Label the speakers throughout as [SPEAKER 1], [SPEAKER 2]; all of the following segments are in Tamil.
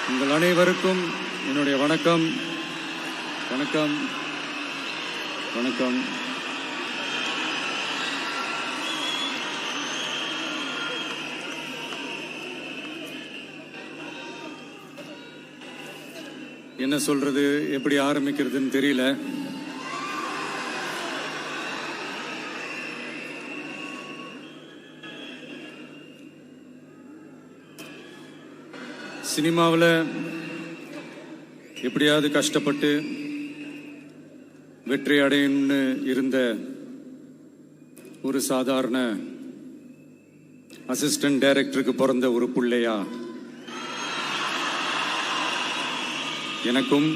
[SPEAKER 1] உங்கள் அனைவருக்கும் என்னுடைய வணக்கம். வணக்கம் வணக்கம். என்ன சொல்றது, எப்படி ஆரம்பிக்கிறதுன்னு தெரியல. சினிமாவில் எப்படியாவது கஷ்டப்பட்டு வெற்றி அடையணும்னு இருந்த ஒரு சாதாரண அசிஸ்டன்ட் டைரக்டருக்கு பிறந்த ஒரு பிள்ளையா எனக்கும்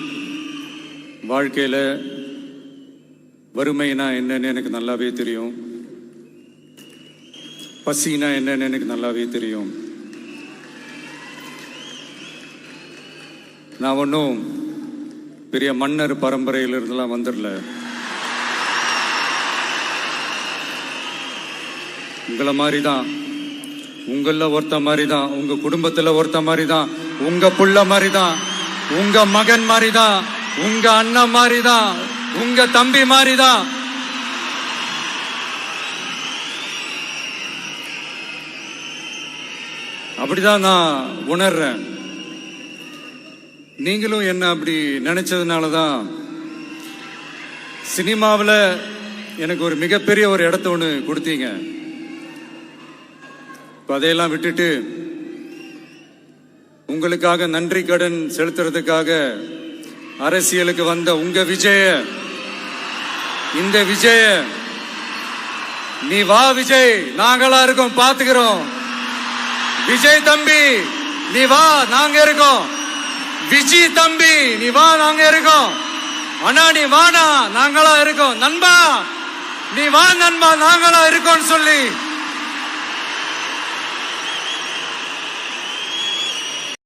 [SPEAKER 1] வாழ்க்கையில் வறுமைனா என்னன்னு எனக்கு நல்லாவே தெரியும். பசினா என்னன்னு எனக்கு நல்லாவே தெரியும். நான் ஒன்றும் பெரிய மன்னர் பரம்பரையிலிருந்துலாம் வந்துடல. உங்களை மாதிரி தான், உங்களில் ஒருத்த மாதிரி தான், உங்க குடும்பத்தில் ஒருத்த மாதிரி தான், உங்க புள்ள மாதிரி தான், உங்க மகன் மாதிரி தான், உங்க அண்ணன் மாதிரி தான், உங்க தம்பி மாதிரி தான். அப்படிதான் நான் உணர்றேன். நீங்களும் என்ன அப்படி நினைச்சதுனால தான் சினிமாவில் எனக்கு ஒரு மிகப்பெரிய ஒரு இடத்த ஒன்று கொடுத்தீங்க. இப்போ அதையெல்லாம் விட்டுட்டு உங்களுக்காக நன்றி கடன் செலுத்துறதுக்காக அரசியலுக்கு வந்த உங்க விஜய, இந்த விஜய, நீ வா விஜய், நாங்களா இருக்கோம், பாத்துக்கிறோம். விஜய் தம்பி நீ வா, நாங்க இருக்கோம். விஜய் தம்பி நீ வா, நாங்க இருக்கோம். அண்ணா நீ வாடா, நாங்களா இருக்கோம். நண்பா நீ வா நண்பா, நாங்களா இருக்கோம்னு சொல்லி